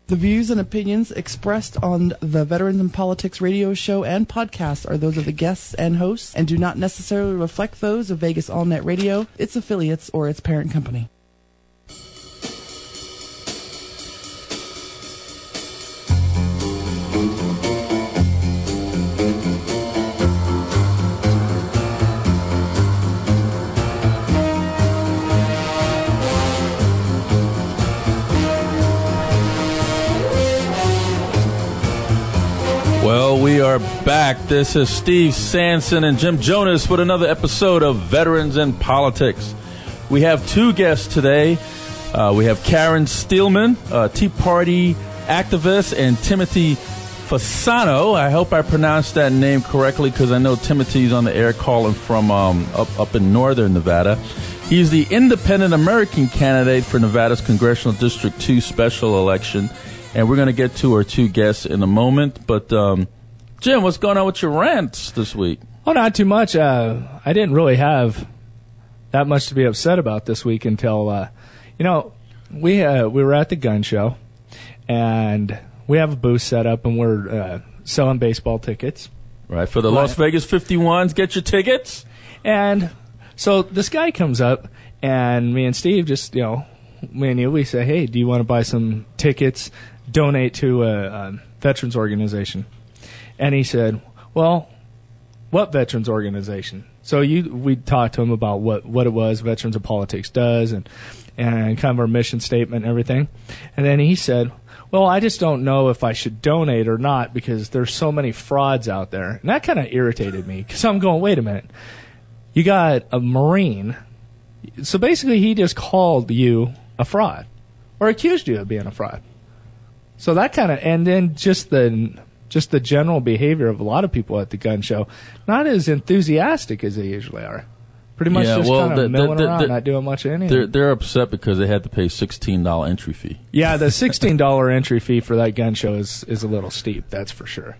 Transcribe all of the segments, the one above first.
The views and opinions expressed on the Veterans in Politics radio show and podcast are those of the guests and hosts and do not necessarily reflect those of Vegas All Net Radio, its affiliates, or its parent company. Well, we are back. This is Steve Sanson and Jim Jonas with another episode of Veterans in Politics. We have two guests today. We have Karen Steelmon, Tea Party activist, and Timothy Fasano. I hope I pronounced that name correctly because I know Timothy's on the air calling from up in northern Nevada. He's the independent American candidate for Nevada's Congressional District 2 special election. And we're going to get to our two guests in a moment. But, Jim, what's going on with your rants this week? Oh, not too much. I didn't really have that much to be upset about this week until, we were at the gun show. And we have a booth set up, and we're selling baseball tickets. Right, for the Las Vegas 51s. Get your tickets. And so this guy comes up, and me and Steve just, we say, hey, do you want to buy some tickets? Donate to a veterans organization. And he said, well, what veterans organization? So we talked to him about what it was Veterans of Politics does and kind of our mission statement and everything. And then he said, well, I just don't know if I should donate or not because there's so many frauds out there. And that kind of irritated me because I'm going, wait a minute. You got a Marine. So basically he just called you a fraud or accused you of being a fraud. So that kind of, and then just the general behavior of a lot of people at the gun show, not as enthusiastic as they usually are. Pretty much just kind of milling around, not doing much of anything. They're upset because they had to pay $16 entry fee. Yeah, the $16 entry fee for that gun show is a little steep, that's for sure.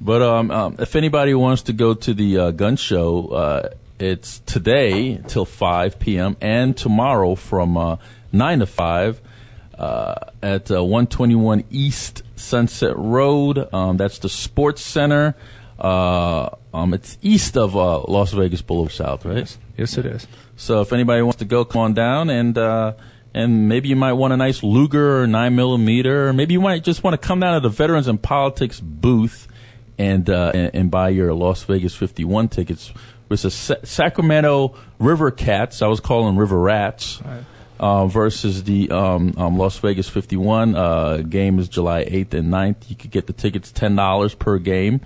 But if anybody wants to go to the gun show, it's today till 5 p.m. and tomorrow from 9 to 5. At 121 East Sunset Road. That's the Sports Center. It's east of Las Vegas Boulevard South, right? Yes, it is. So if anybody wants to go, come on down, and maybe you might want a nice Luger or 9mm, or maybe you might just want to come down to the Veterans in Politics booth and buy your Las Vegas 51 tickets. It's a Sacramento River Cats. I was calling them River Rats. Right. Versus the Las Vegas 51 game is July 8th and 9th. You could get the tickets $10 per game,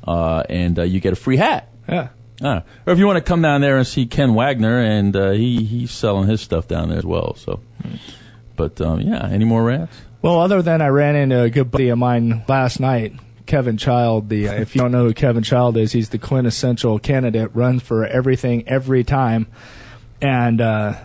and you get a free hat. Yeah. Or if you want to come down there and see Ken Wagner, and he's selling his stuff down there as well. So, but any more rants? Well, other than I ran into a good buddy of mine last night, Kevin Child. If you don't know who Kevin Child is, he's the quintessential candidate, runs for everything every time, and.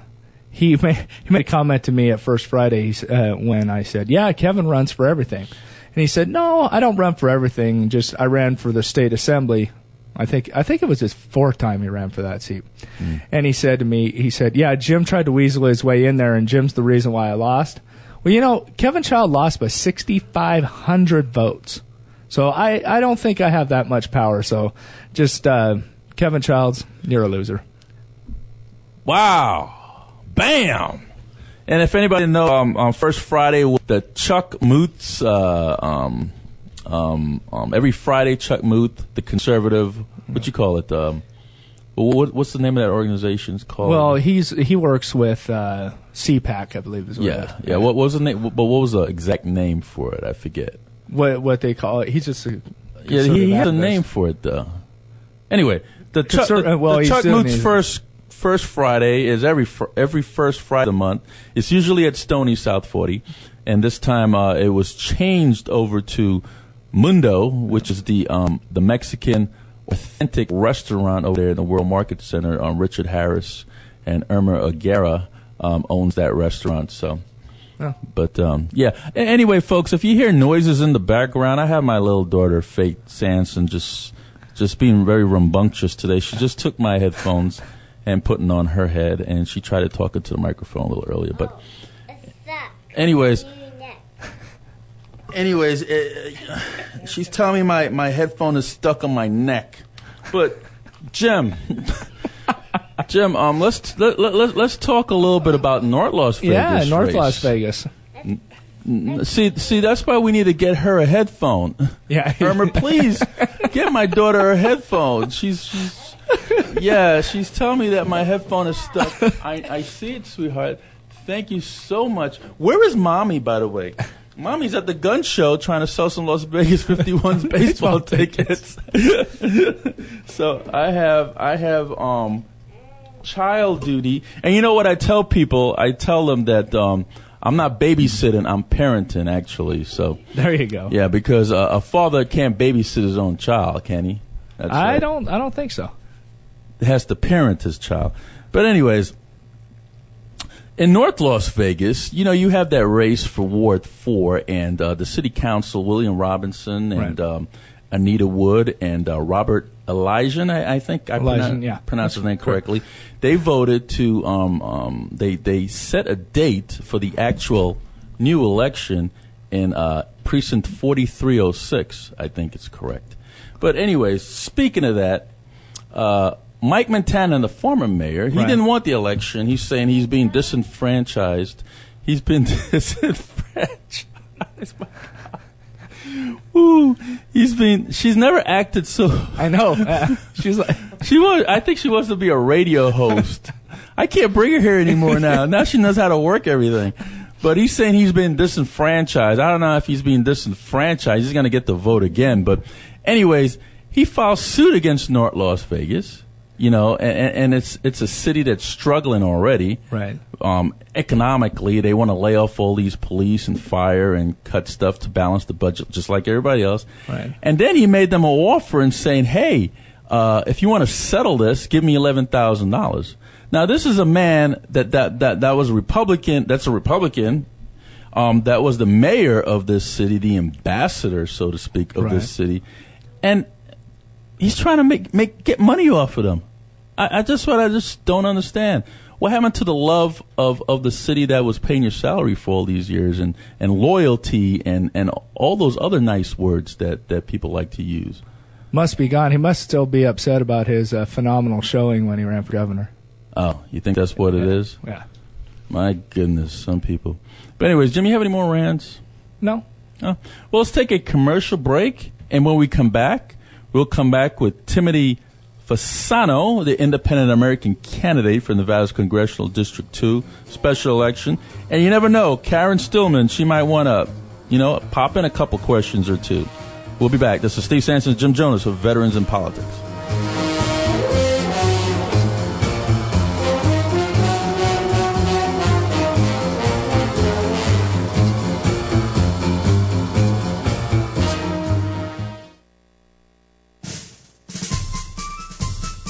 He made a comment to me at First Friday when I said, yeah, Kevin runs for everything. And he said, no, I don't run for everything. Just I ran for the state assembly. I think it was his fourth time he ran for that seat. And he said to me, yeah, Jim tried to weasel his way in there, and Jim's the reason why I lost. Well, Kevin Child lost by 6,500 votes. So I don't think I have that much power. So just Kevin Childs, you're a loser. Wow. Bam! And if anybody knows, on First Friday with the Chuck Muths, every Friday Chuck Muth, the conservative, what you call it? What's the name of that organization? It's called? Well, he works with CPAC, I believe is what it is. Yeah. What was the name? But what was the exact name for it? I forget. What they call it? He's just he has a name for it though. Anyway, the Chuck Muth's First Friday is every first Friday of the month. It's usually at Stony South 40, and this time it was changed over to Mundo, which is the Mexican authentic restaurant over there in the World Market Center. Richard Harris and Irma Aguirre owns that restaurant. So, but Anyway, folks, if you hear noises in the background, I have my little daughter Faith Sanson just being very rambunctious today. She just took my headphones and putting on her head, and she tried to talk into the microphone a little earlier. But anyways, anyways, she's telling me my headphone is stuck on my neck. But Jim, let's talk a little bit about North Las Vegas. Yeah, North race. Las Vegas. See, that's why we need to get her a headphone. Yeah, Irma, please get my daughter a headphone. She's telling me that my headphone is stuck. I see it, sweetheart. Thank you so much. Where is Mommy, by the way? Mommy's at the gun show trying to sell some Las Vegas 51's baseball tickets. So I have child duty, and you know what I tell people? I tell them that I'm not babysitting, I'm parenting actually. So there you go. Yeah, because a father can't babysit his own child, can he? I don't think so. He has to parent his child. But anyways, in North Las Vegas, you have that race for Ward 4, and the city council, William Robinson and Anita Wood and Robert Elijah, I think I pronounced his name correctly. They voted to they set a date for the actual new election in precinct 4306. I think it's correct. But anyways, speaking of that, Mike Montana, the former mayor, he didn't want the election. He's saying he's being disenfranchised. He's been disenfranchised. Ooh, she's never acted so. I know. She's like, I think she wants to be a radio host. I can't bring her here anymore now. Now she knows how to work everything. But he's saying he's been disenfranchised. I don't know if he's being disenfranchised. He's going to get the vote again. But anyways, he filed suit against North Las Vegas. And it's a city that's struggling already. Right. Economically, they want to lay off all these police and fire and cut stuff to balance the budget, just like everybody else. Right. And then he made them an offer and saying, "Hey, if you want to settle this, give me $11,000." Now, this is a man that was a Republican. That's a Republican. That was the mayor of this city, the ambassador, so to speak, of this city, and he's trying to get money off of them. I just don't understand. What happened to the love of the city that was paying your salary for all these years, and loyalty and all those other nice words that people like to use? Must be gone. He must still be upset about his phenomenal showing when he ran for governor. Oh, you think that's what it is? Yeah. My goodness, some people. But anyways, Jim, you have any more rants? No. Oh. Well, let's take a commercial break, and when we come back, we'll come back with Timothy Fasano, the independent American candidate for Nevada's Congressional District 2 special election. And you never know, Karen Steelmon, she might want to, pop in a couple questions or two. We'll be back. This is Steve Sanson's Jim Jonas of Veterans in Politics.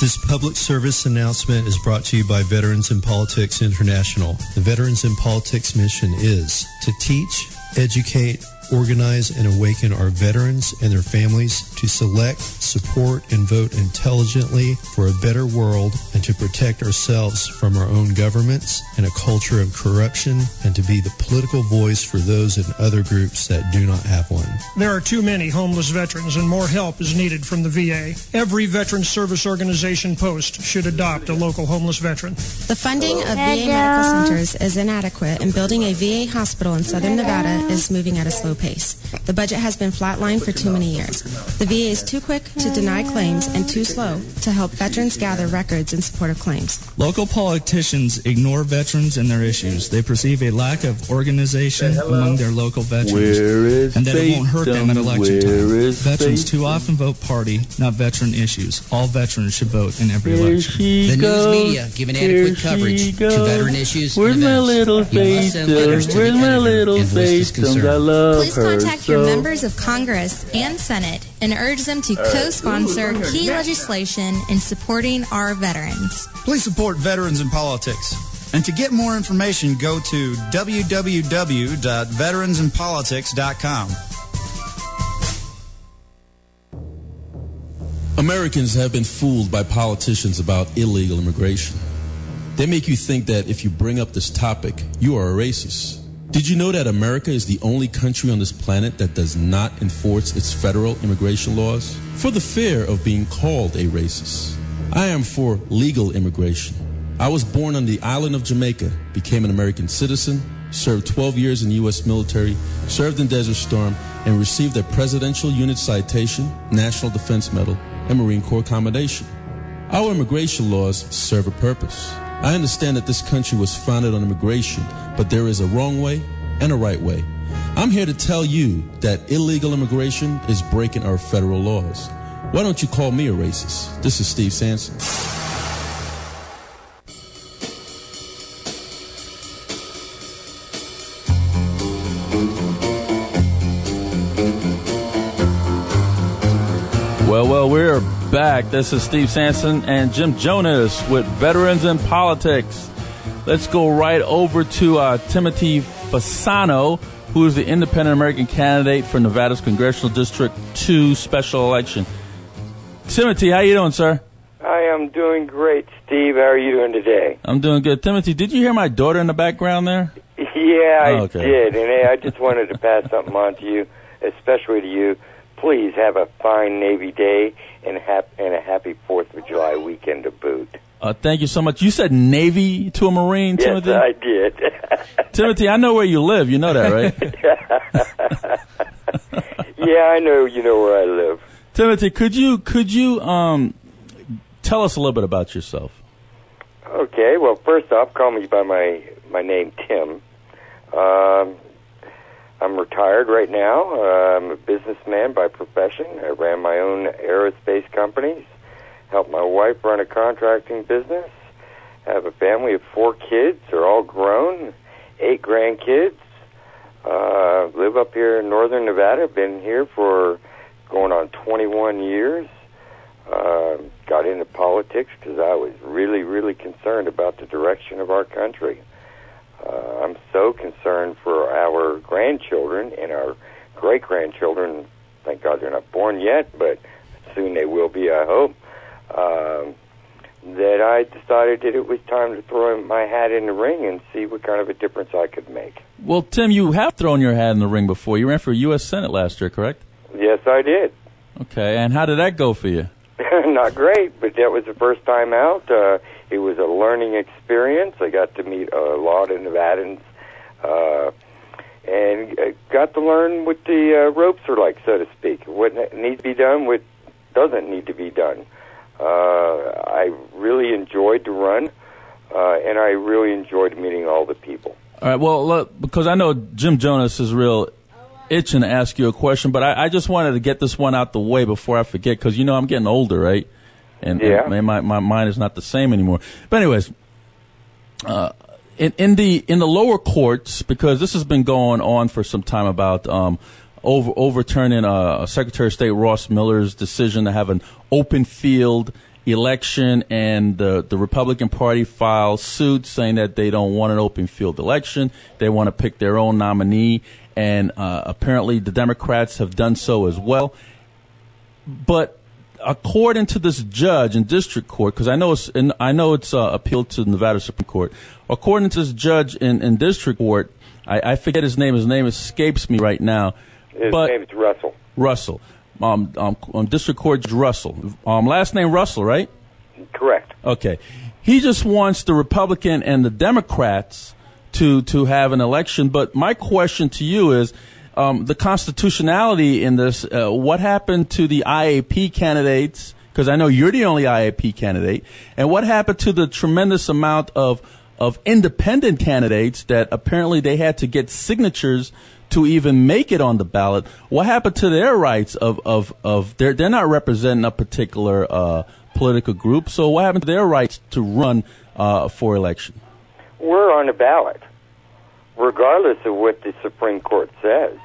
This public service announcement is brought to you by Veterans in Politics International. The Veterans in Politics mission is to teach, educate, organize, and awaken our veterans and their families to select, support, and vote intelligently for a better world, and to protect ourselves from our own governments and a culture of corruption, and to be the political voice for those in other groups that do not have one. There are too many homeless veterans, and more help is needed from the VA. Every Veterans Service Organization post should adopt a local homeless veteran. The funding of VA medical centers is inadequate, and building a VA hospital in southern Nevada is moving at a slow pace. The budget has been flatlined for too many years. The VA is too quick to deny claims and too slow to help veterans gather records in support of claims. Local politicians ignore veterans and their issues. They perceive a lack of organization among their local veterans, and that it won't hurt them at election time. Veterans too often vote party, not veteran issues. All veterans should vote in every election. The news media give inadequate coverage to veteran issues and events. You must send letters to the editor and voice this concern. Please contact your members of Congress and Senate and urge them to co-sponsor key legislation in supporting our veterans. Please support Veterans in Politics. And to get more information, go to www.veteransinpolitics.com. Americans have been fooled by politicians about illegal immigration. They make you think that if you bring up this topic, you are a racist. Did you know that America is the only country on this planet that does not enforce its federal immigration laws? For the fear of being called a racist. I am for legal immigration. I was born on the island of Jamaica, became an American citizen, served 12 years in the U.S. military, served in Desert Storm, and received a Presidential Unit Citation, National Defense Medal, and Marine Corps Commendation. Our immigration laws serve a purpose. I understand that this country was founded on immigration, but there is a wrong way and a right way. I'm here to tell you that illegal immigration is breaking our federal laws. Why don't you call me a racist? This is Steve Sanson. Well, we're back. This is Steve Sanson and Jim Jonas with Veterans in Politics. Let's go right over to Timothy Fasano, who is the independent American candidate for Nevada's Congressional District 2 special election. Timothy, how you doing, sir? I am doing great, Steve. How are you doing today? I'm doing good. Timothy, did you hear my daughter in the background there? Yeah, I did. And I just wanted to pass something on to you, especially to you. Please have a fine Navy Day and a happy 4th of July weekend to boot. Thank you so much. You said Navy to a Marine, yes, Timothy? Yes, I did. Timothy, I know where you live. You know that, right? Yeah, I know. You know where I live. Timothy, could you tell us a little bit about yourself? Okay. Well, first off, call me by my name, Tim. I'm retired right now. I'm a businessman by profession. I ran my own aerospace companies, helped my wife run a contracting business, have a family of 4 kids. They're all grown, 8 grandkids. Live up here in northern Nevada. Been here for going on 21 years. Got into politics because I was really, really concerned about the direction of our country. I'm so concerned for our grandchildren and our great-grandchildren. Thank God they're not born yet, but soon they will be, I hope. That I decided that it was time to throw my hat in the ring and see what kind of a difference I could make. Well, Tim, you have thrown your hat in the ring before. You ran for U.S. Senate last year, correct? Yes, I did. Okay, and how did that go for you? Not great, but that was the first time out. It was a learning experience. I got to meet a lot of Nevadans and got to learn what the ropes are like, so to speak, what needs to be done, what doesn't need to be done. I really enjoyed the run, and I really enjoyed meeting all the people. All right, well, look, because I know Jim Jonas is real itching to ask you a question, but I just wanted to get this one out the way before I forget, because, I'm getting older, right? And my mind is not the same anymore. But anyways, in the lower courts, because this has been going on for some time about overturning Secretary of State Ross Miller's decision to have an open field election, and the Republican Party filed suit saying that they don't want an open field election. They want to pick their own nominee, and apparently the Democrats have done so as well. But according to this judge in district court, because I know it's appealed to the Nevada Supreme Court. According to this judge in district court, I forget his name. His name escapes me right now. His name is Russell. Russell. District Court Judge Russell. Last name Russell, right? Correct. Okay. He just wants the Republican and the Democrats to have an election. But my question to you is, the constitutionality in this, what happened to the IAP candidates? Because I know you're the only IAP candidate. And what happened to the tremendous amount of independent candidates that apparently they had to get signatures to even make it on the ballot? What happened to their rights of they're not representing a particular political group? So what happened to their rights to run for election? We're on the ballot, regardless of what the Supreme Court says,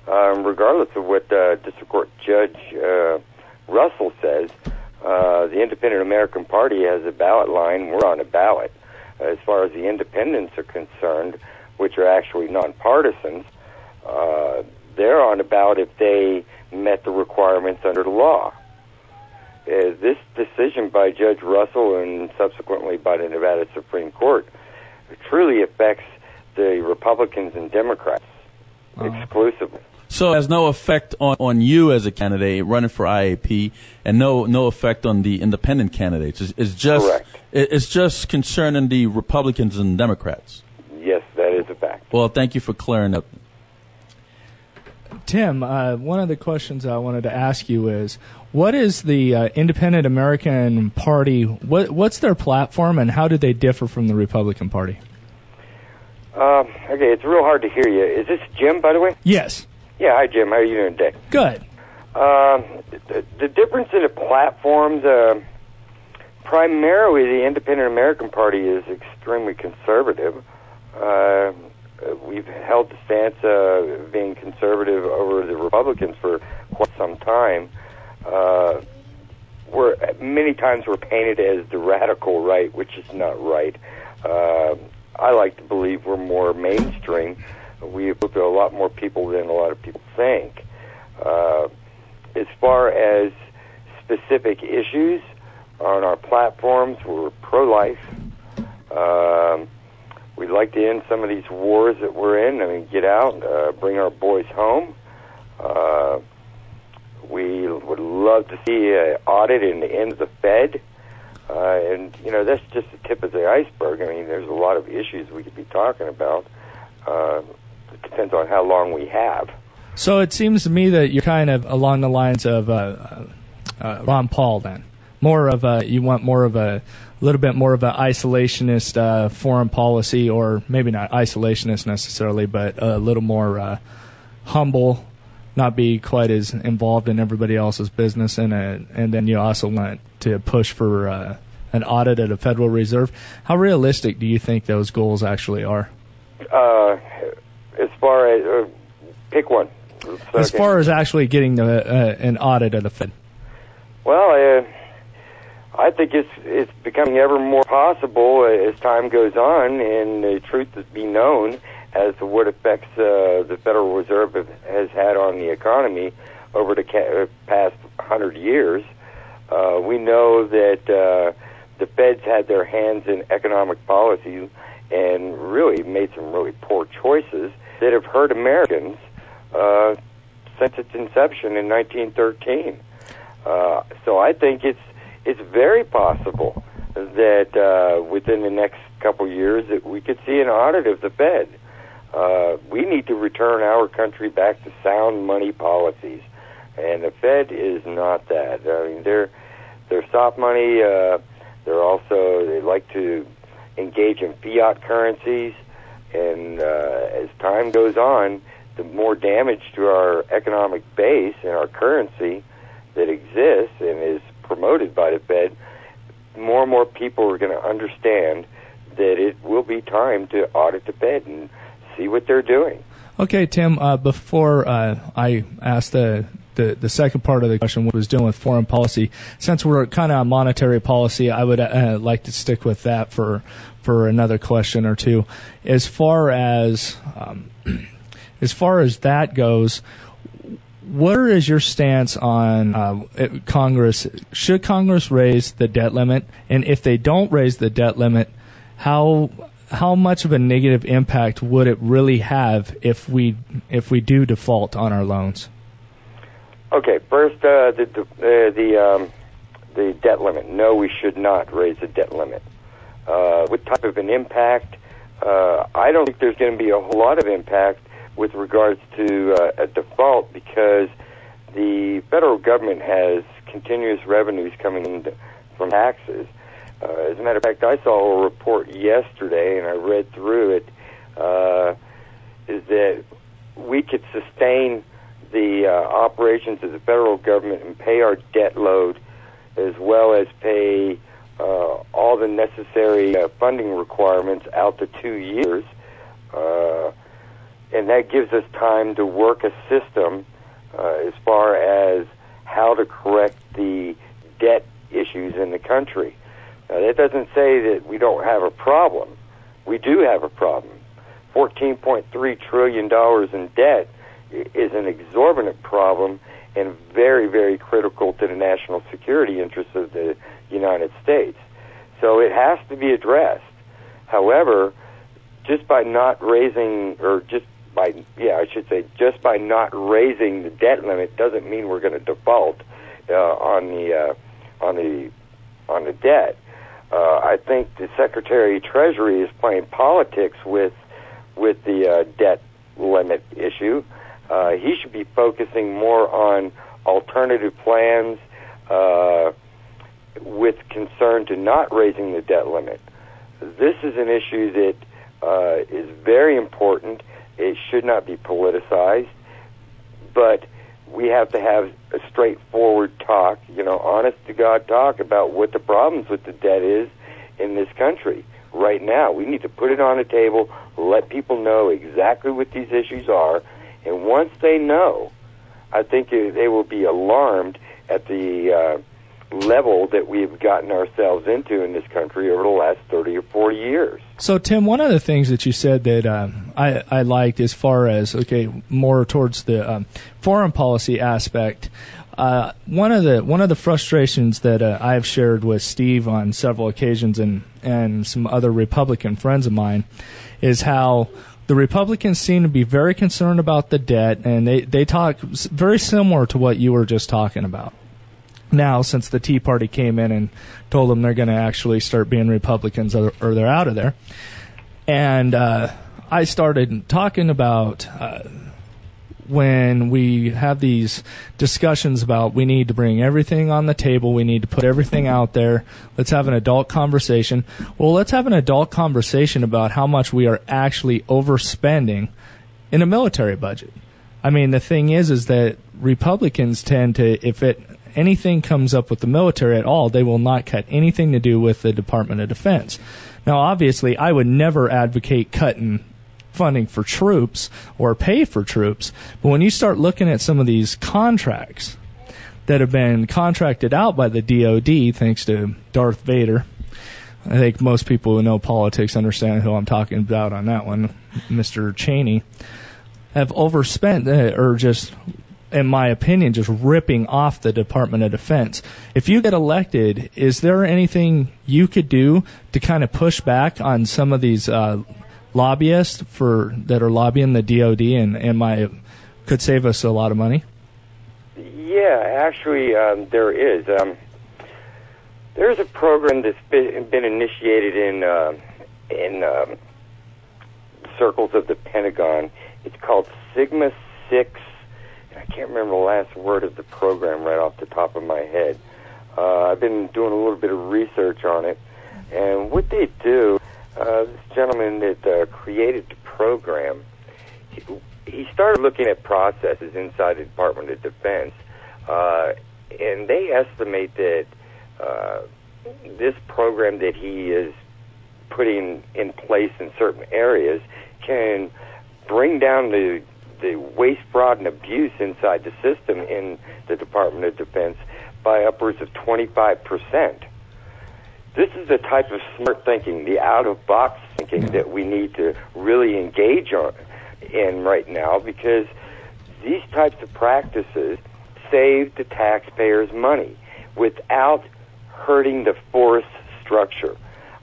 regardless of what District Court Judge Russell says. The Independent American Party has a ballot line. We're on a ballot. As far as the independents are concerned, which are actually nonpartisans, they're on a ballot if they met the requirements under the law. This decision by Judge Russell and subsequently by the Nevada Supreme Court truly affects the Republicans and Democrats exclusively. So it has no effect on you as a candidate running for IAP, and no effect on the independent candidates. It's just correct. It's just concerning the Republicans and Democrats. Yes, that is a fact. Well, thank you for clearing up. Tim, one of the questions I wanted to ask you is, what is the Independent American Party? What's their platform, and how do they differ from the Republican Party? Okay, it's real hard to hear you. Is this Jim, by the way? Yes. Yeah, hi, Jim. How are you doing today? Good. The difference in the platforms, primarily the Independent American Party is extremely conservative. We've held the stance of being conservative over the Republicans for quite some time. Many times we're painted as the radical right, which is not right. I like to believe we're more mainstream. We appeal to a lot more people than a lot of people think. As far as specific issues on our platforms, we're pro-life. We'd like to end some of these wars that we're in. I mean, get out, bring our boys home. We would love to see an audit and the end of the Fed. And, you know, that's just the tip of the iceberg. I mean, there's a lot of issues we could be talking about. It depends on how long we have. So it seems to me that you're kind of along the lines of Ron Paul then. You want more of a little bit more of an isolationist foreign policy, or maybe not isolationist necessarily, but a little more humble, not be quite as involved in everybody else's business, and then you also want to push for an audit at a Federal Reserve. How realistic do you think those goals actually are? As far as pick one. As far as actually getting an audit at the Fed. Well, I think it's becoming ever more possible as time goes on, and the truth is be known as to what effects the Federal Reserve has had on the economy over the past 100 years. We know that the Fed's had their hands in economic policy and really made some really poor choices that have hurt Americans since its inception in 1913. So I think it's very possible that within the next couple years that we could see an audit of the Fed. We need to return our country back to sound money policies, and the Fed is not that. I mean, they're soft money. They like to engage in fiat currencies, and as time goes on, the more damage to our economic base and our currency that exists and is promoted by the Fed, more and more people are going to understand that it will be time to audit the Fed and see what they're doing. Okay, Tim, before I asked the second part of the question, what was doing with foreign policy, since we're kind of on monetary policy, I would like to stick with that for another question or two. As far as that goes, where is your stance on Congress? Should Congress raise the debt limit? And if they don't raise the debt limit, how much of a negative impact would it really have if we do default on our loans? Okay, first the debt limit. No, we should not raise the debt limit. What type of an impact? I don't think there's going to be a whole lot of impact with regards to a default, because the federal government has continuous revenues coming in from taxes. As a matter of fact, I saw a report yesterday, and I read through it, is that we could sustain the operations of the federal government and pay our debt load, as well as pay all the necessary funding requirements out to 2 years. And that gives us time to work a system as far as how to correct the debt issues in the country. Now, that doesn't say that we don't have a problem. We do have a problem. $14.3 trillion in debt is an exorbitant problem and very, very critical to the national security interests of the United States. So it has to be addressed. However, just by not raising, just by not raising the debt limit doesn't mean we're going to default on the debt. I think the Secretary of Treasury is playing politics with the debt limit issue. He should be focusing more on alternative plans with concern to not raising the debt limit. This is an issue that is very important. It should not be politicized, but we have to have a straightforward talk, honest-to-God talk about what the problems with the debt is in this country right now. We need to put it on the table, let people know exactly what these issues are, and once they know, I think they will be alarmed at the level that we've gotten ourselves into in this country over the last 30 or 40 years. So, Tim, one of the things that you said that I liked as far as, more towards the foreign policy aspect, one of the frustrations that I've shared with Steve on several occasions and some other Republican friends of mine is how the Republicans seem to be very concerned about the debt, and they talk very similar to what you were just talking about. Now, since the Tea Party came in and told them they're going to actually start being Republicans or they're out of there. And I started talking about when we have these discussions about we need to bring everything on the table, we need to put everything out there, let's have an adult conversation. Well, let's have an adult conversation about how much we are actually overspending in a military budget. I mean, the thing is that Republicans tend to, if anything comes up with the military at all, they will not cut anything to do with the Department of Defense. Now, obviously, I would never advocate cutting funding for troops or pay for troops, but when you start looking at some of these contracts that have been contracted out by the DOD, thanks to Darth Vader, I think most people who know politics understand who I'm talking about on that one, Mr. Cheney, have overspent or just, in my opinion, just ripping off the Department of Defense. If you get elected, is there anything you could do to kind of push back on some of these lobbyists that are lobbying the DOD and could save us a lot of money? Yeah, actually, there is. There's a program that's been initiated in circles of the Pentagon. It's called Sigma 6. I can't remember the last word of the program right off the top of my head. I've been doing a little bit of research on it. And what they do, this gentleman that created the program, he started looking at processes inside the Department of Defense. And they estimate that this program that he is putting in place in certain areas can bring down the waste, fraud, and abuse inside the system in the Department of Defense by upwards of 25%. This is the type of smart thinking, the out-of-box thinking that we need to really engage in right now, because these types of practices save the taxpayers money without hurting the force structure.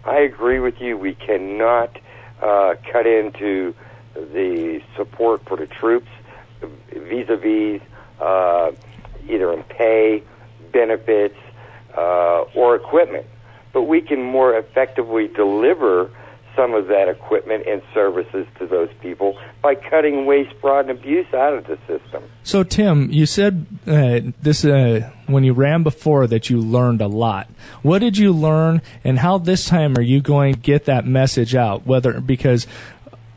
I agree with you. We cannot cut into the support for the troops vis-a-vis either in pay, benefits, or equipment. But we can more effectively deliver some of that equipment and services to those people by cutting waste, fraud, and abuse out of the system. So, Tim, you said this when you ran before that you learned a lot. What did you learn, and how this time are you going to get that message out? Because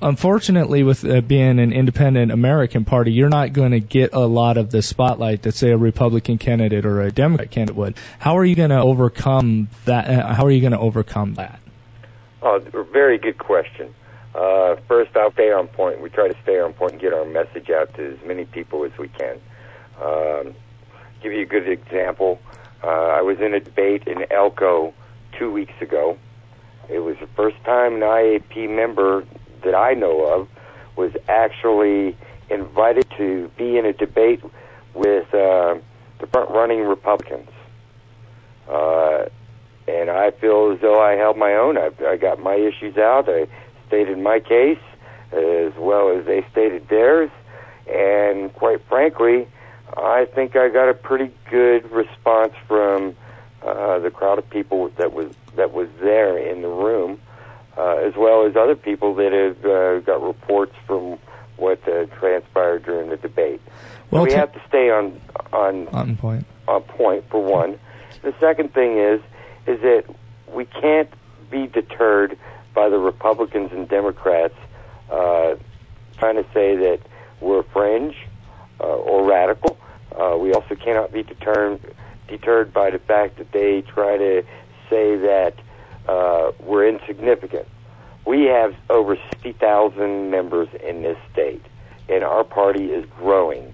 unfortunately, with being an independent American party, you're not going to get a lot of the spotlight that, say, a Republican candidate or a Democrat candidate would. How are you going to overcome that? Oh, very good question. First, I'll stay on point. We try to stay on point and get our message out to as many people as we can. Give you a good example. I was in a debate in Elko 2 weeks ago. It was the first time an IAP member that I know of was actually invited to be in a debate with the front-running Republicans. And I feel as though I held my own. I got my issues out. I stated my case as well as they stated theirs, and quite frankly, I think I got a pretty good response from the crowd of people that was there in the room, as well as other people that have got reports from what transpired during the debate. Well, we have to stay on point. On point, for one. The second thing is that we can't be deterred by the Republicans and Democrats trying to say that we're fringe or radical. We also cannot be deterred by the fact that they try to say that we're insignificant. We have over 60,000 members in this state, and our party is growing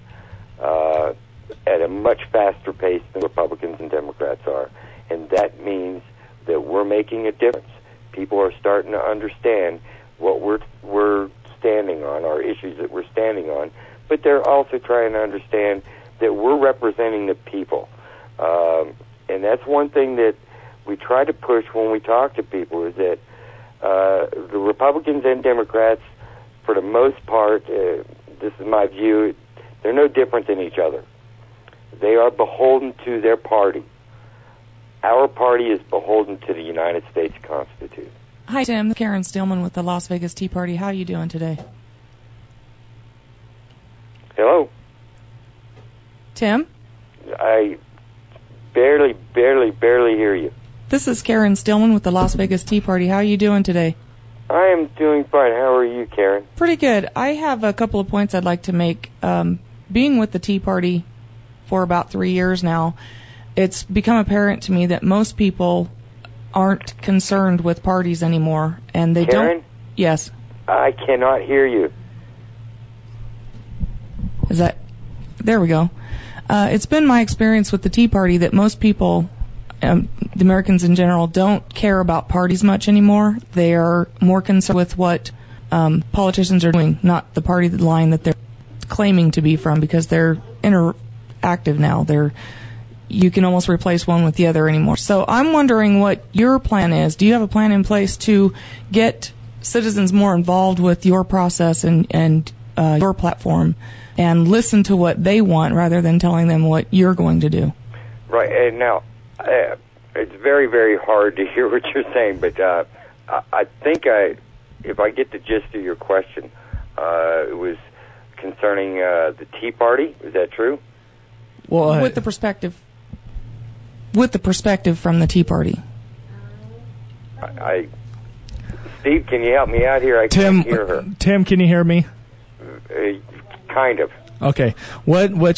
at a much faster pace than Republicans and Democrats are. And that means that we're making a difference. People are starting to understand what we're standing on, our issues that we're standing on, but they're also trying to understand that we're representing the people. And that's one thing that we try to push when we talk to people, is that the Republicans and Democrats, for the most part, this is my view, they're no different than each other. They are beholden to their party. Our party is beholden to the United States Constitution. Hi, Tim. Karen Steelmon with the Las Vegas Tea Party. How are you doing today? Hello? Tim? I barely hear you. This is Karen Steelmon with the Las Vegas Tea Party. How are you doing today? I am doing fine. How are you, Karen? Pretty good. I have a couple of points I'd like to make. Being with the Tea Party for about 3 years now, it's become apparent to me that most people aren't concerned with parties anymore, and they Karen? don't. Yes. I cannot hear you. Is that? There we go. It's been my experience with the Tea Party that most people, the Americans in general, don't care about parties much anymore. They are more concerned with what politicians are doing, not the party line that they're claiming to be from, because they're interactive now. You can almost replace one with the other anymore. So I'm wondering what your plan is. Do you have a plan in place to get citizens more involved with your process and your platform, and listen to what they want rather than telling them what you're going to do? Right. And now, it's very, very hard to hear what you're saying, but I think if I get the gist of your question, it was concerning the Tea Party. Is that true? Well, with the perspective from the Tea Party. Steve, can you help me out here? I can't hear her. Tim, can you hear me? Kind of. Okay. What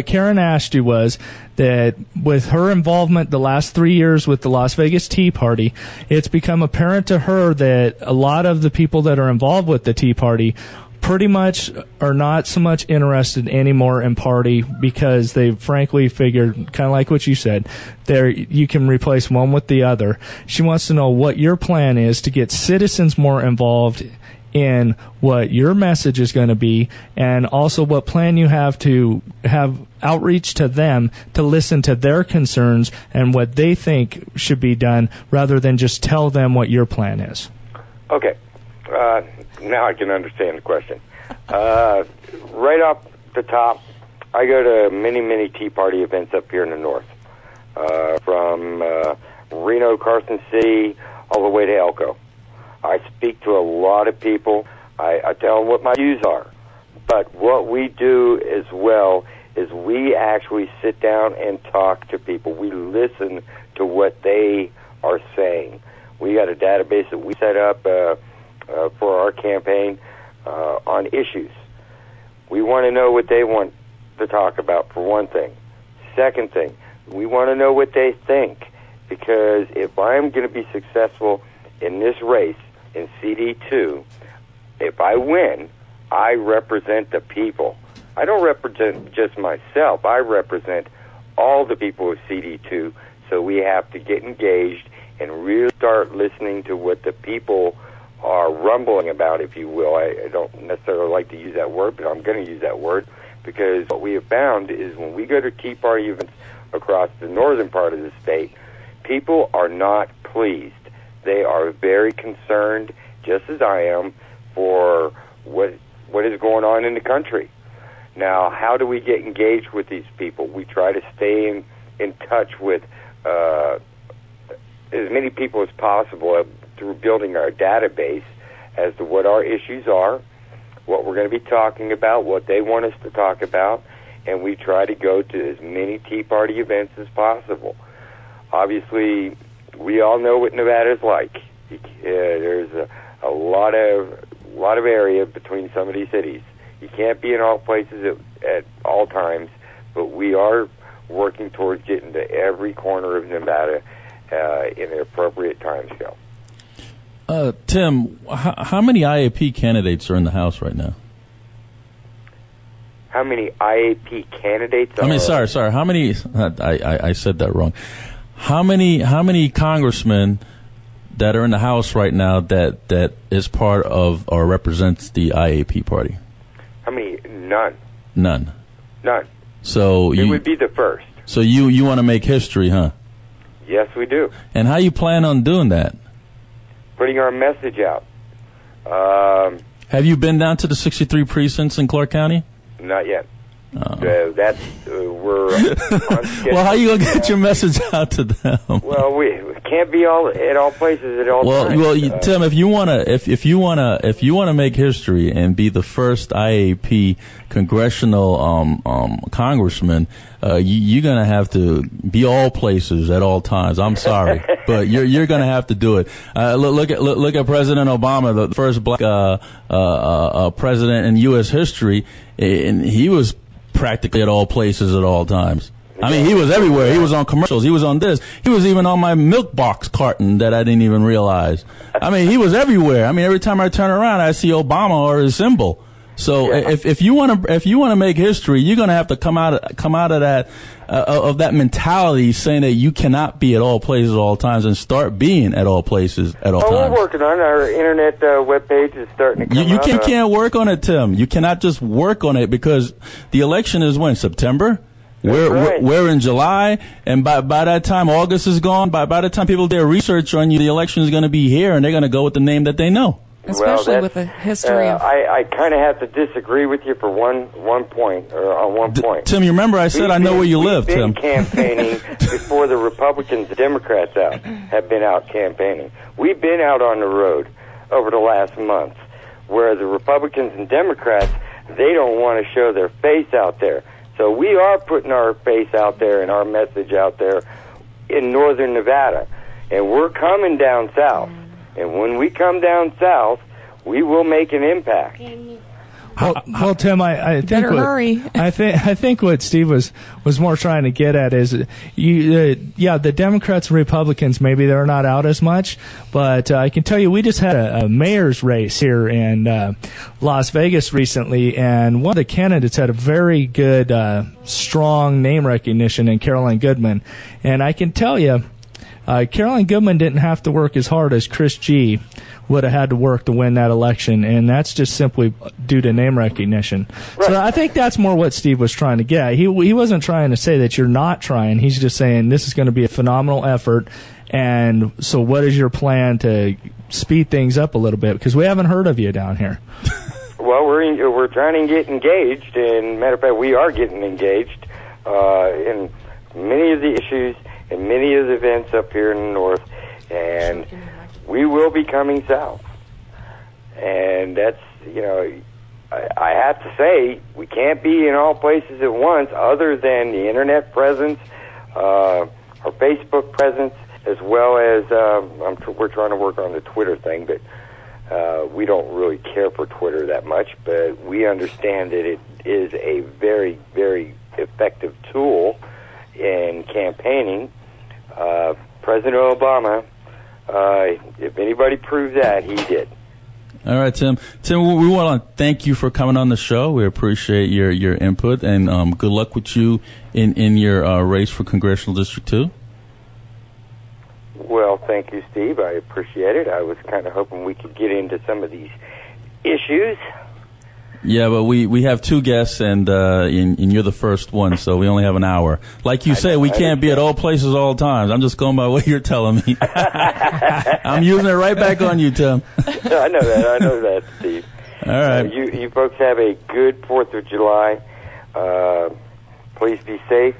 Karen asked you was that with her involvement the last 3 years with the Las Vegas Tea Party, it's become apparent to her that a lot of the people that are involved with the Tea Party pretty much are not so much interested anymore in party, because they frankly figured, kind of like what you said, you can replace one with the other. She wants to know what your plan is to get citizens more involved in what your message is going to be, and also what plan you have to have outreach to them to listen to their concerns and what they think should be done, rather than just tell them what your plan is. Okay. Now I can understand the question. Right off the top, I go to many Tea Party events up here in the north, from Reno, Carson City, all the way to Elko. I speak to a lot of people. I tell them what my views are. But what we do as well is we actually sit down and talk to people. We listen to what they are saying. We got a database that we set up for our campaign on issues. We want to know what they want to talk about, for one thing. Second thing, we want to know what they think, because if I'm going to be successful in this race in CD2, if I win, I represent the people. I don't represent just myself. I represent all the people of CD2, so we have to get engaged and really start listening to what the people are rumbling about, if you will. I don't necessarily like to use that word, but I'm going to use that word, because what we have found is when we go to Tea Party events across the northern part of the state, people are not pleased. They are very concerned, just as I am, for what is going on in the country. Now, how do we get engaged with these people? We try to stay in touch with as many people as possible through building our database as to what our issues are, what we're going to be talking about, what they want us to talk about, and we try to go to as many Tea Party events as possible. Obviously, we all know what Nevada is like. There's a lot of area between some of these cities. You can't be in all places at all times, but we are working towards getting to every corner of Nevada in the appropriate time scale. Tim, how many IAP candidates are in the House right now? How many IAP candidates are... I mean, sorry. How many... I said that wrong. How many congressmen that are in the House right now that is part of or represents the IAP party? How many? None. None. So it would be the first. So you want to make history, huh? Yes, we do. And how you plan on doing that? Putting our message out. Have you been down to the 63 precincts in Clark County? Not yet. We're on schedule. Well, how you gonna get your message out to them? Well, we can't be at all places at all times. Well, Tim, if you wanna make history and be the first IAP congressional congressman, you're gonna have to be all places at all times. I'm sorry, but you're gonna have to do it. Look at President Obama, the first black president in U.S. history, and he was practically at all places at all times. I mean, he was everywhere. He was on commercials. He was on this. He was even on my milk box carton that I didn't even realize. I mean, he was everywhere. I mean, every time I turn around, I see Obama or his symbol. So if you want to make history, you're going to have to come out of that mentality, saying that you cannot be at all places at all times, and start being at all places at all times. We're working on our internet webpage is starting to come out. You can't work on it, Tim. You cannot just work on it, because the election is when? September? We're in July, and by that time August is gone. By the time people do their research on you, the election is going to be here, and they're going to go with the name that they know. Especially with the history of... I kind of have to disagree with you for one point, or on one point. Tim, you remember I said I know where you live, Tim. We've been campaigning before the Republicans and Democrats have been out campaigning. We've been out on the road over the last month, where the Republicans and Democrats, they don't want to show their face out there. So we are putting our face out there and our message out there in northern Nevada. And we're coming down south. And when we come down south, we will make an impact. Well, Tim, I think what Steve was more trying to get at is, the Democrats and Republicans, maybe they're not out as much, but I can tell you we just had a mayor's race here in Las Vegas recently, and one of the candidates had a very good, strong name recognition in Caroline Goodman, and I can tell you, Caroline Goodman didn't have to work as hard as Chris G. would have had to work to win that election, and that's just simply due to name recognition. Right. So I think that's more what Steve was trying to get. He wasn't trying to say that you're not trying. He's just saying this is going to be a phenomenal effort, and so what is your plan to speed things up a little bit? Because we haven't heard of you down here. Well, we're trying to get engaged, and matter of fact, we are getting engaged in many of the issues and many of the events up here in the north, and we will be coming south. And that's, I have to say, we can't be in all places at once other than the internet presence, our Facebook presence, as well as we're trying to work on the Twitter thing, but we don't really care for Twitter that much, but we understand that it is a very, very effective tool in campaigning. President Obama, if anybody proved that, he did. All right, Tim. Tim, we want to thank you for coming on the show. We appreciate your input, and good luck with you in your race for Congressional District 2. Well, thank you, Steve. I appreciate it. I was kind of hoping we could get into some of these issues. Yeah, but we have two guests, and you're the first one, so we only have an hour. Like you say, we can't be at all places all the time. I'm just going by what you're telling me. I'm using it right back on you, Tim. I know that, Steve. All right. You folks have a good 4th of July. Please be safe.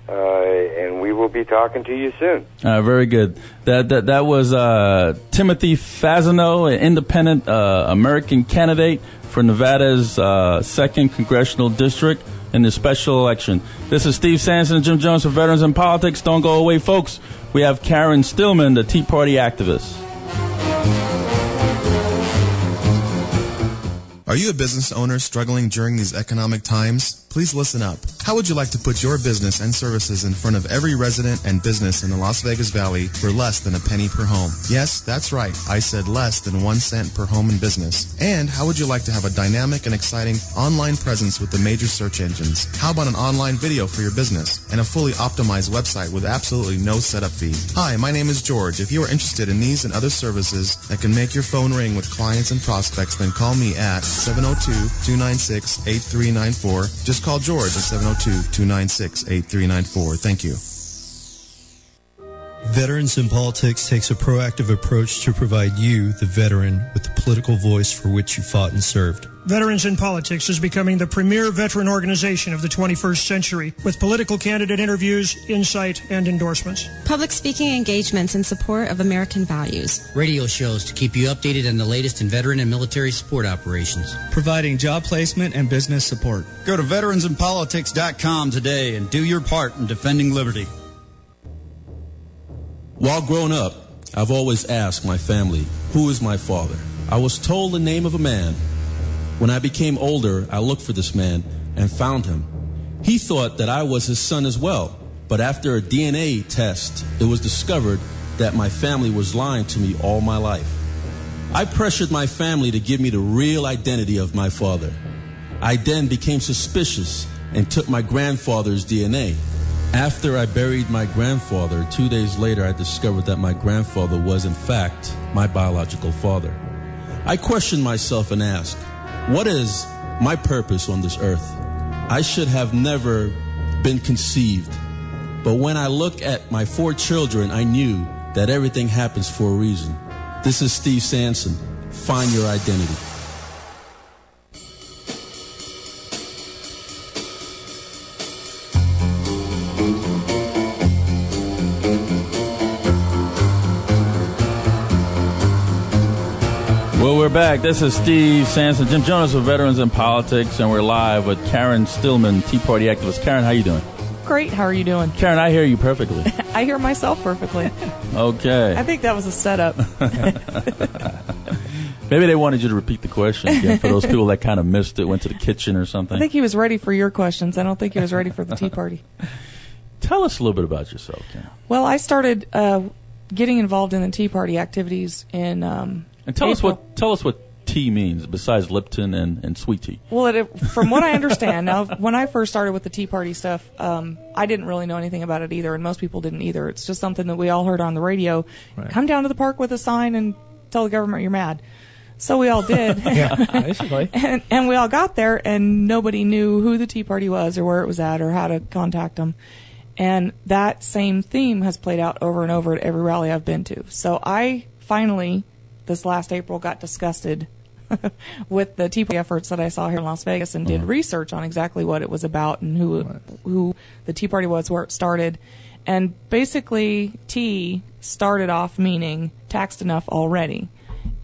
And we will be talking to you soon. Very good. That was Timothy Fasano, an independent American candidate for Nevada's 2nd Congressional District in the special election. This is Steve Sanson and Jim Jones for Veterans in Politics. Don't go away, folks. We have Karen Steelmon, the Tea Party activist. Are you a business owner struggling during these economic times? Please listen up. How would you like to put your business and services in front of every resident and business in the Las Vegas Valley for less than a penny per home? Yes, that's right. I said less than 1 cent per home and business. And how would you like to have a dynamic and exciting online presence with the major search engines? How about an online video for your business and a fully optimized website with absolutely no setup fee? Hi, my name is George. If you are interested in these and other services that can make your phone ring with clients and prospects, then call me at 702-296-8394. Just call George at 702-296-8394. Thank you. Veterans in Politics takes a proactive approach to provide you, the veteran, with the political voice for which you fought and served. Veterans in Politics is becoming the premier veteran organization of the 21st century, with political candidate interviews, insight, and endorsements. Public speaking engagements in support of American values. Radio shows to keep you updated on the latest in veteran and military support operations. Providing job placement and business support. Go to veteransinpolitics.com today and do your part in defending liberty. While growing up, I've always asked my family, who is my father? I was told the name of a man. When I became older, I looked for this man and found him. He thought that I was his son as well, but after a DNA test, it was discovered that my family was lying to me all my life. I pressured my family to give me the real identity of my father. I then became suspicious and took my grandfather's DNA. After I buried my grandfather, 2 days later I discovered that my grandfather was in fact my biological father. I questioned myself and asked, what is my purpose on this earth? I should have never been conceived. But when I look at my 4 children, I knew that everything happens for a reason. This is Steve Sanson. Find your identity. Well, we're back. This is Steve Sanson, Jim Jones of Veterans in Politics, and we're live with Karen Steelmon, Tea Party activist. Karen, how you doing? Great. How are you doing? Karen, I hear you perfectly. I hear myself perfectly. Okay. I think that was a setup. Maybe they wanted you to repeat the question again for those people that kind of missed it, went to the kitchen or something. I think he was ready for your questions. I don't think he was ready for the Tea Party. Tell us a little bit about yourself, Karen. Well, I started getting involved in the Tea Party activities in and tell us what tea means besides Lipton and sweet tea. Well, from what I understand, now when I first started with the Tea Party stuff, I didn't really know anything about it either, and most people didn't either. It's just something that we all heard on the radio. Right. Come down to the park with a sign and tell the government you're mad. So we all did. Yeah, basically. and we all got there, and nobody knew who the Tea Party was or where it was at or how to contact them. And that same theme has played out over and over at every rally I've been to. So I finally, this last April, got disgusted with the Tea Party efforts that I saw here in Las Vegas and did research on exactly what it was about and who the Tea Party was, where it started. And basically, tea started off meaning taxed enough already.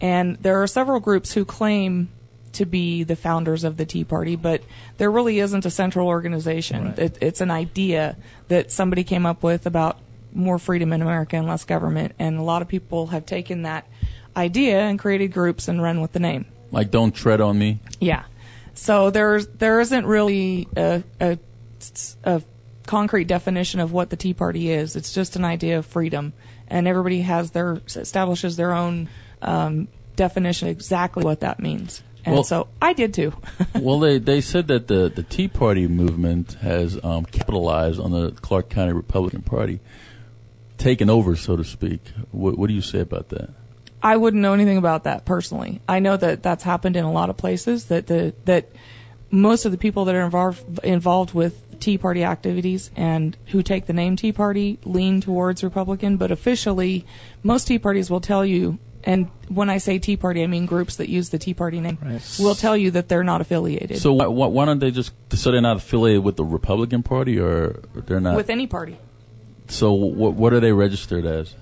And there are several groups who claim to be the founders of the Tea Party, but there really isn't a central organization. Right. It's an idea that somebody came up with about more freedom in America and less government, and a lot of people have taken that idea and created groups and run with the name. Like Don't Tread on Me? Yeah. So there isn't really a concrete definition of what the Tea Party is. It's just an idea of freedom, and everybody establishes their own definition of exactly what that means. And so I did too. Well, they said that the Tea Party movement has capitalized on the Clark County Republican Party, taken over, so to speak. What do you say about that? I wouldn't know anything about that personally. I know that that's happened in a lot of places, that most of the people that are involved with Tea Party activities and who take the name Tea Party lean towards Republican, but officially most Tea Parties will tell you, and when I say Tea Party, I mean groups that use the Tea Party name, will tell you that they're not affiliated. So why don't they so they're not affiliated with the Republican Party, or they're not? With any party. So what are they registered as?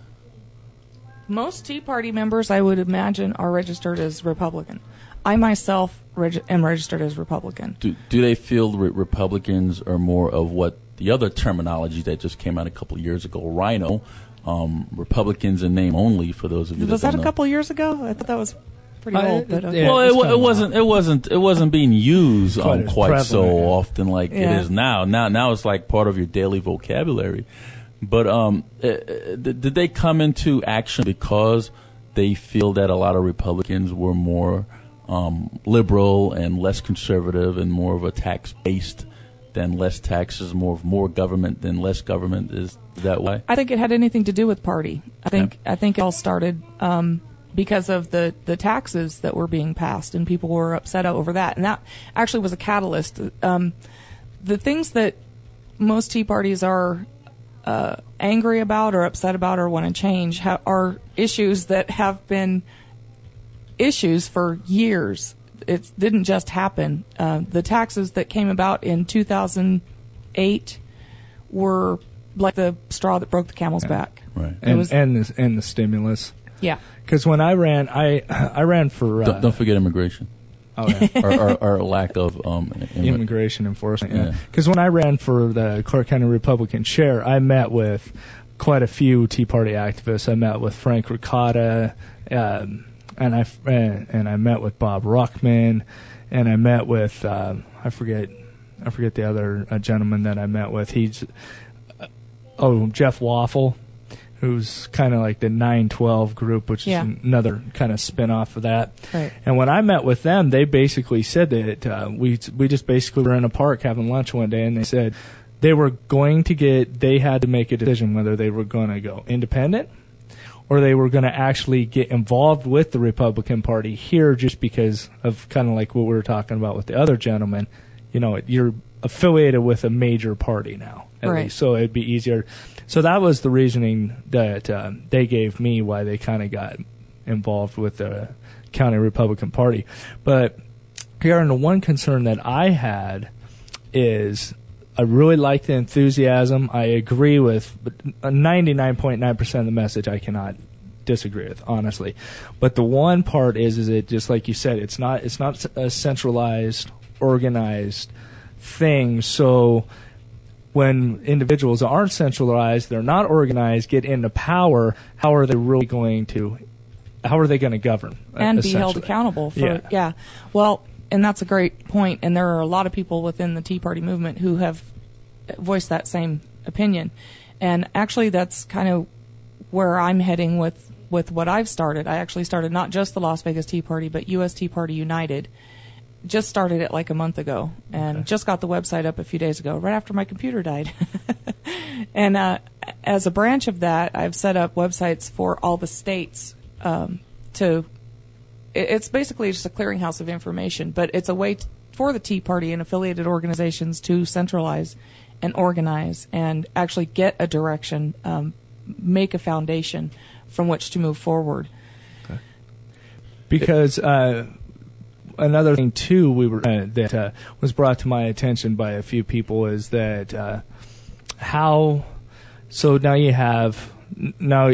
Most Tea Party members, I would imagine, are registered as Republican. I myself am registered as Republican. Do they feel Republicans are more of what the other terminology that just came out a couple of years ago, Rhino, Republicans in name only, for those of you Was that that don't a know. couple of years ago? I thought that was pretty old. But okay. Well, it wasn't being used quite so often like it is now. Now it's like part of your daily vocabulary. But did they come into action because they feel that a lot of Republicans were more liberal and less conservative and more of a tax-based than less taxes, more government than less government? Is that why? I think it had anything to do with party. I think it all started because of the taxes that were being passed, and people were upset over that. And that actually was a catalyst. The things that most Tea Parties are angry about or upset about or want to change are issues that have been issues for years. It didn't just happen. The taxes that came about in 2008 were like the straw that broke the camel's back. Right. And the stimulus. Yeah. Because when I ran, I ran for... don't forget immigration. Oh, yeah. or lack of immigration enforcement. Yeah. Because when I ran for the Clark County Republican chair, I met with quite a few Tea Party activists. I met with Frank Ricotta, and I met with Bob Ruckman, and I met with I forget the other gentleman that I met with. He's Jeff Waffle, who's kind of like the 912 group, which is another kind of spin-off of that. Right. And when I met with them, they basically said that we just basically were in a park having lunch one day, and they said they had to make a decision whether they were going to go independent or they were going to actually get involved with the Republican Party here, just because of kind of like what we were talking about with the other gentleman. You know, you're affiliated with a major party now, at least, so it'd be easier. So that was the reasoning that they gave me why they kind of got involved with the County Republican Party. But here, and the one concern that I had is I really like the enthusiasm. I agree with 99.9% of the message. I cannot disagree with, honestly. But the one part is it just like you said, it's not a centralized, organized thing. So when individuals aren't centralized, they're not organized, get into power, how are they going to govern? And be held accountable for, Well, and that's a great point, and there are a lot of people within the Tea Party movement who have voiced that same opinion. And actually that's kind of where I'm heading with what I've started. I actually started not just the Las Vegas Tea Party, but U.S. Tea Party United. Just started it like a month ago, and just got the website up a few days ago, right after my computer died. And as a branch of that, I've set up websites for all the states it's basically just a clearinghouse of information, but it's a way for the Tea Party and affiliated organizations to centralize and organize and actually get a direction, make a foundation from which to move forward. Okay. Because another thing too, that was brought to my attention by a few people is that so now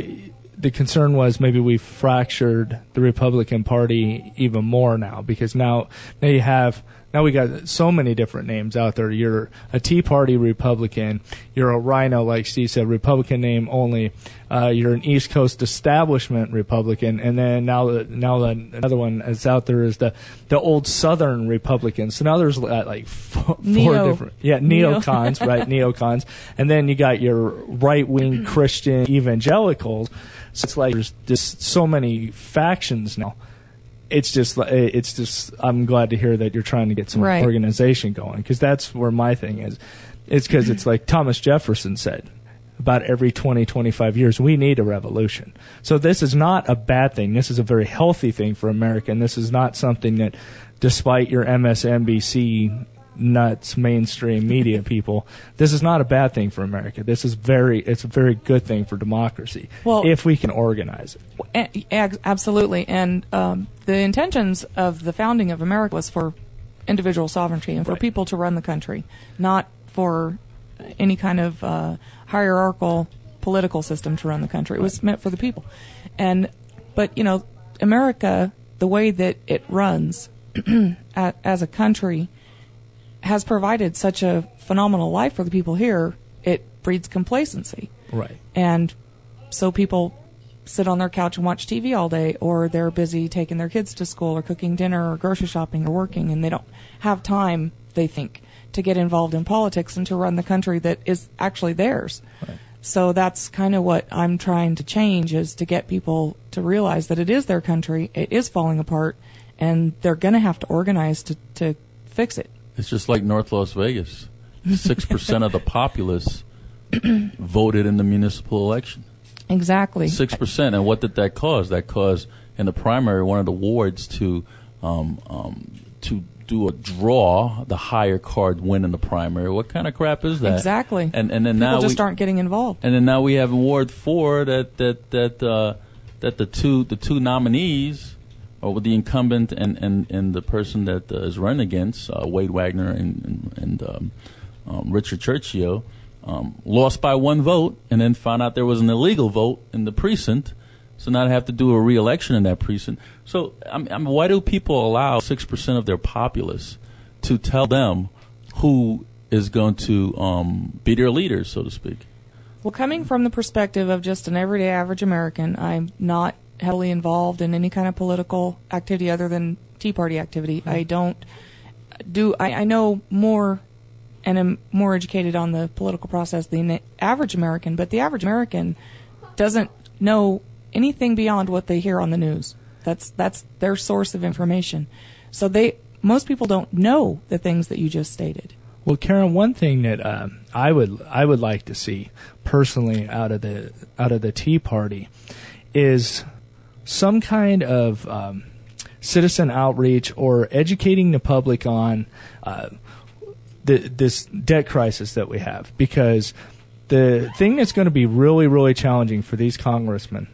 the concern was maybe we fractured the Republican Party even more now, because now we got so many different names out there. You're a Tea Party Republican. You're a Rhino, like Steve said, Republican name only. You're an East Coast establishment Republican, and then now another one that's out there is the old Southern Republicans. So now there's like four different neocons, right? Neocons, and then you got your right wing Christian evangelicals. So it's like there's just so many factions now. It's just I'm glad to hear that you're trying to get some organization going, because that's where my thing is. It's because it's like Thomas Jefferson said, about every 20, 25 years. We need a revolution. So this is not a bad thing. This is a very healthy thing for America, and this is not something that, despite your MSNBC nuts mainstream media people, this is not a bad thing for America. It's a very good thing for democracy, if we can organize it. Absolutely. And the intentions of the founding of America was for individual sovereignty and for people to run the country, not for any kind of hierarchical political system to run the country. It was meant for the people. But America, the way that it runs as a country, has provided such a phenomenal life for the people here, it breeds complacency. Right. And so people sit on their couch and watch TV all day, or they're busy taking their kids to school or cooking dinner or grocery shopping or working, and they don't have time, they think, to get involved in politics and to run the country that is actually theirs. Right. So that's kind of what I'm trying to change, is to get people to realize that it is their country, it is falling apart, and they're going to have to organize to fix it. It's just like North Las Vegas. 6% of the populace voted in the municipal election. Exactly. 6%. And what did that cause? That caused, in the primary, one of the wards to do a draw, the higher card win in the primary. What kind of crap is that? Exactly. And then people now just aren't getting involved. And then now we have in Ward 4 that the two nominees, or with the incumbent and the person that is running against, Wade Wagner and Richard Churchio, lost by one vote, and then found out there was an illegal vote in the precinct. So now they have to do a re-election in that precinct. So why do people allow 6% of their populace to tell them who is going to be their leaders, so to speak? Well, coming from the perspective of just an everyday average American, I'm not heavily involved in any kind of political activity other than Tea Party activity. Mm-hmm. I know more and am more educated on the political process than the average American, but the average American doesn't know anything beyond what they hear on the news. That's their source of information. So most people don't know the things that you just stated. Well, Karen, one thing that I would like to see personally out of the Tea Party is some kind of citizen outreach or educating the public on this debt crisis that we have. Because the thing that's going to be really, really challenging for these congressmen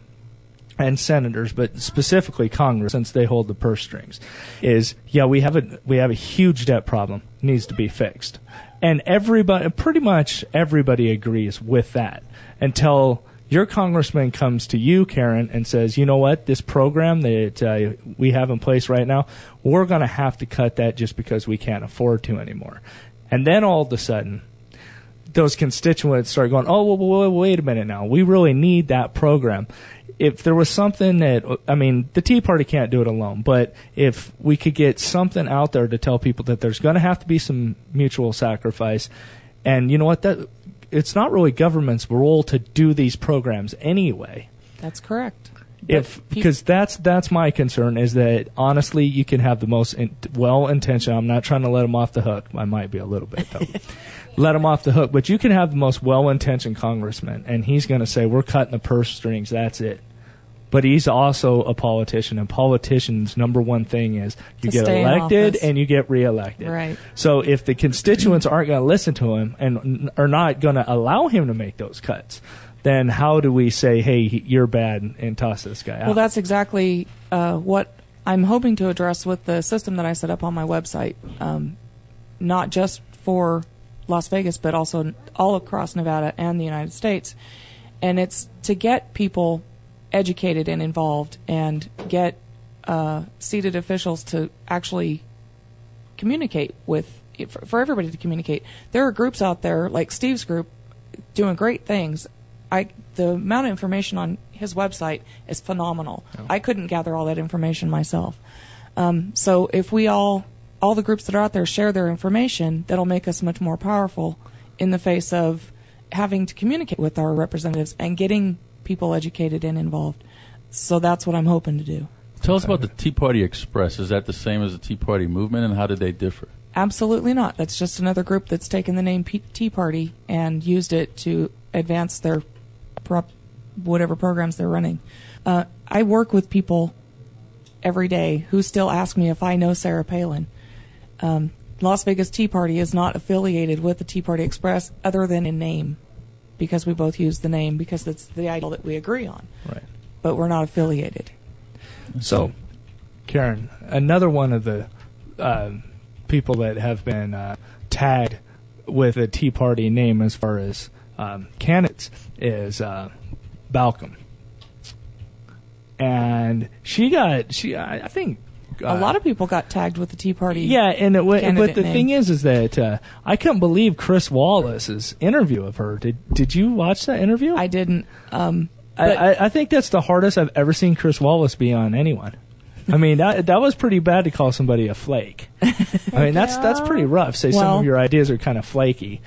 and senators, but specifically Congress, since they hold the purse strings, is we have a huge debt problem, needs to be fixed, and pretty much everybody agrees with that until your congressman comes to you, Karen, and says, you know what, this program that we have in place right now, we're going to have to cut that just because we can't afford to anymore. And then all of a sudden, those constituents start going, oh, well, wait a minute now, we really need that program. If there was something that, the Tea Party can't do it alone, but if we could get something out there to tell people that there's going to have to be some mutual sacrifice, and you know what, it's not really government's role to do these programs anyway. That's correct. Because that's my concern, is that honestly you can have the most well-intentioned, I'm not trying to let them off the hook, I might be a little bit though, let him off the hook, but you can have the most well-intentioned congressman and he's going to say we're cutting the purse strings, that's it. But he's also a politician, and politicians' number one thing is you get elected and you get reelected. Right. So if the constituents aren't going to listen to him and are not going to allow him to make those cuts, then how do we say, hey, you're bad, and toss this guy out? Well, that's exactly what I'm hoping to address with the system that I set up on my website, not just for Las Vegas, but also all across Nevada and the United States. And it's to get people educated and involved and get seated officials to actually communicate with, for everybody to communicate. There are groups out there, like Steve's group, doing great things. The amount of information on his website is phenomenal. Oh. I couldn't gather all that information myself. So if we all the groups that are out there share their information, that'll make us much more powerful in the face of having to communicate with our representatives and getting people educated and involved. So that's what I'm hoping to do. Tell us about the Tea Party Express. Is that the same as the Tea Party movement, and how did they differ? Absolutely not. That's just another group that's taken the name Tea Party and used it to advance their whatever programs they're running. I work with people every day who still ask me if I know Sarah Palin. Las Vegas Tea Party is not affiliated with the Tea Party Express other than in name, because we both use the name because it's the idol that we agree on. Right. But we're not affiliated. So, Karen, another one of the people that have been tagged with a Tea Party name as far as candidates is Balcom. And I think a lot of people got tagged with the Tea Party. Yeah, but the name. thing is that I couldn't believe Chris Wallace's interview of her. Did you watch that interview? I didn't. I think that's the hardest I've ever seen Chris Wallace be on anyone. I mean, that was pretty bad to call somebody a flake. I mean, that's pretty rough. Say some of your ideas are kind of flaky.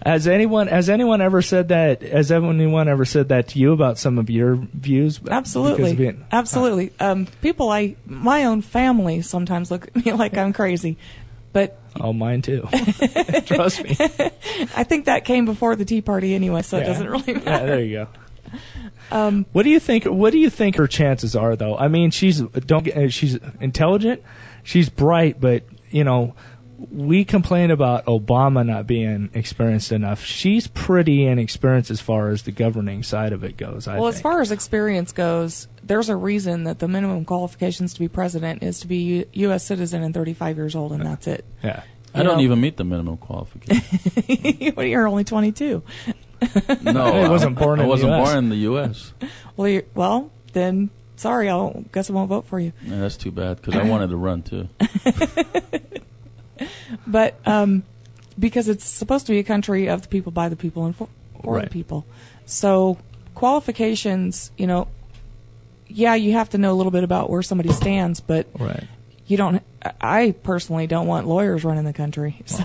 Has anyone ever said that? Has anyone ever said that to you about some of your views? Absolutely, absolutely. People, my own family sometimes look at me like I'm crazy, but mine too. Trust me. I think that came before the Tea Party anyway, so it doesn't really matter. Yeah, there you go. What do you think her chances are, though? I mean, she's intelligent, she's bright, but we complain about Obama not being experienced enough. She's pretty inexperienced as far as the governing side of it goes. I think. As far as experience goes, there's a reason that the minimum qualifications to be president is to be U.S. citizen and 35 years old, and that's it. Yeah, I don't even meet the minimum qualifications. You're only 22. No, I wasn't born in the U.S. Well, then sorry, guess I won't vote for you. Yeah, that's too bad because I wanted to run too. But because it's supposed to be a country of the people, by the people, and for the people. So qualifications, you have to know a little bit about where somebody stands, but you don't. I personally don't want lawyers running the country. So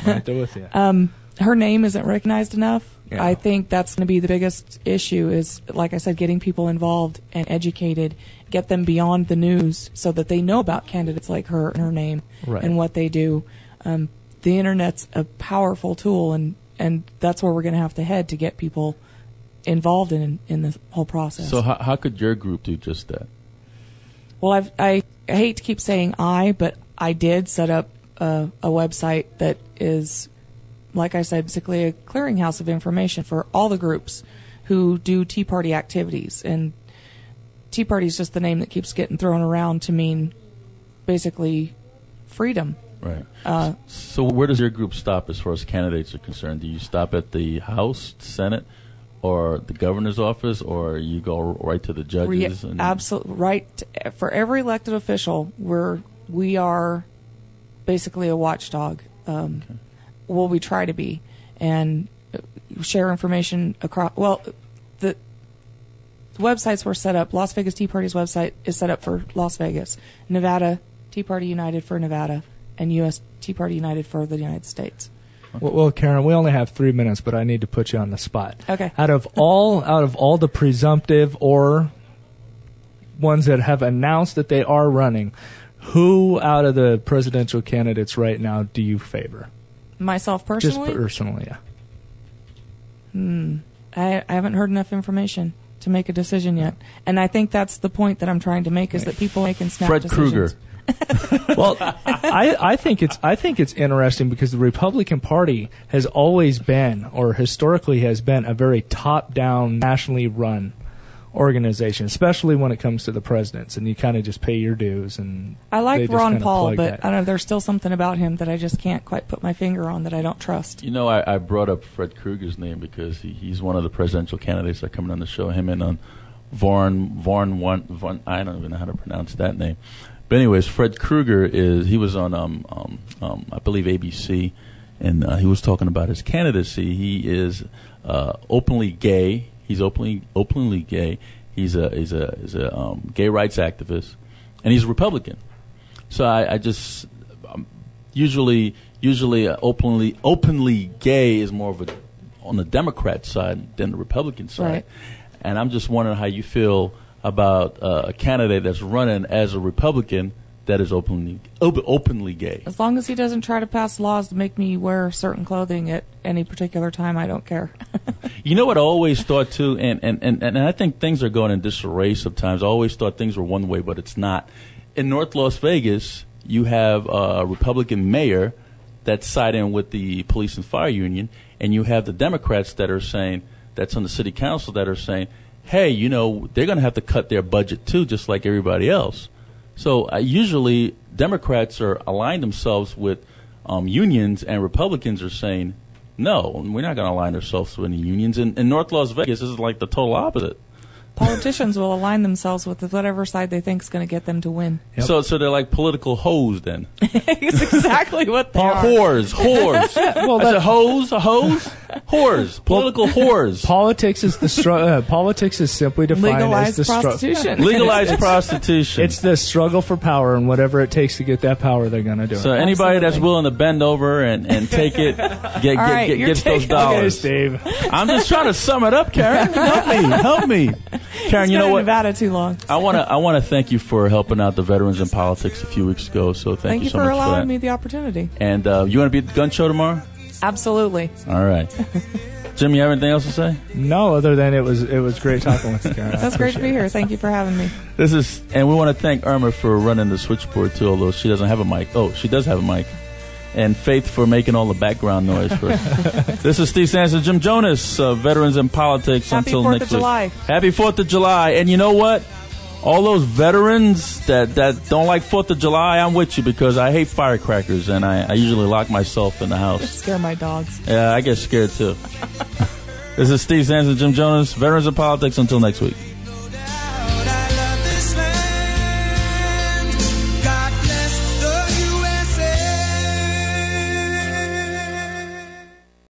right there with you. Her name isn't recognized enough. Yeah. I think that's going to be the biggest issue is, like I said, getting people involved and educated, get them beyond the news so that they know about candidates like her and her name and what they do. The Internet's a powerful tool, and that's where we're going to have to head to get people involved in the whole process. So how could your group do just that? Well, I hate to keep saying but I did set up a website that is, like I said, basically a clearinghouse of information for all the groups who do Tea Party activities. And Tea Party is just the name that keeps getting thrown around to mean basically freedom. Right. So where does your group stop as far as candidates are concerned? Do you stop at the House, Senate, or the governor's office, or you go right to the judges? Absolutely. Right. For every elected official, we are basically a watchdog. Well, we try to be, and share information across. Well, the websites were set up. Las Vegas Tea Party's website is set up for Las Vegas, Nevada Tea Party United for Nevada, and U.S. Tea Party United for the United States. Well, Karen, we only have 3 minutes, but I need to put you on the spot. Okay. Out of all the presumptive or ones that have announced that they are running, who out of the presidential candidates right now do you favor? Myself personally? Just personally, yeah. I haven't heard enough information to make a decision yet, and I think that's the point that I'm trying to make is that people making snap Fred decisions. Krueger. Well, I think it's interesting because the Republican Party has always been, or historically has been, a very top-down, nationally run organization, especially when it comes to the presidents, and you kind of just pay your dues. And I like Ron Paul, but that. I don't know. There's still something about him that I just can't quite put my finger on that I don't trust. I brought up Fred Krueger's name because he's one of the presidential candidates that are coming on the show. Him and Vaughn. I don't even know how to pronounce that name. But anyways, Fred Krueger he was on I believe ABC, and he was talking about his candidacy. He is openly gay. He's openly gay. He's a gay rights activist, and he's a Republican. So I just usually openly gay is more of on the Democrat side than the Republican side. Right. And I'm just wondering how you feel about a candidate that's running as a Republican that is openly gay. As long as he doesn't try to pass laws to make me wear certain clothing at any particular time, I don't care. You know what I always thought too, and I think things are going in disarray sometimes. I always thought things were one way, but it's not. In North Las Vegas, you have a Republican mayor that's siding with the police and fire union, and you have the Democrats that are saying, that's on the city council, that are saying, hey, you know, they're going to have to cut their budget too, just like everybody else. So usually Democrats are aligned themselves with unions, and Republicans are saying, no, we're not going to align ourselves with any unions. In North Las Vegas, this is like the total opposite. Politicians will align themselves with whatever side they think is going to get them to win. Yep. So they're like political hoes then. It's exactly what they are. Whores. Well, that's a hose, whores, political whores. Politics is politics is simply defined legalized as the prostitution. Legalized prostitution. It's the struggle for power, and whatever it takes to get that power, they're going to do it. So anybody that's willing to bend over and take it, gets those dollars. Okay, Steve. I'm just trying to sum it up, Karen. Help me. Karen, you know what? Nevada too long. I want to thank you for helping out the Veterans in Politics a few weeks ago. So thank you so much for that. Thank you for allowing me the opportunity. And you want to be at the gun show tomorrow? Absolutely. All right. Jim, you have anything else to say? No, other than it was great talking with you, Karen. That's great to be here. Thank you for having me. And we want to thank Irma for running the switchboard too, although she doesn't have a mic. Oh, she does have a mic. And Faith for making all the background noise for us. This is Steve Sanson, Jim Jonas, Veterans in Politics. Until next week. Happy 4th of July. Happy 4th of July. And you know what? All those veterans that don't like 4th of July, I'm with you, because I hate firecrackers, and I usually lock myself in the house. Scare my dogs. Yeah, I get scared too. This is Steve Sanson, Jim Jonas, Veterans in Politics. Until next week.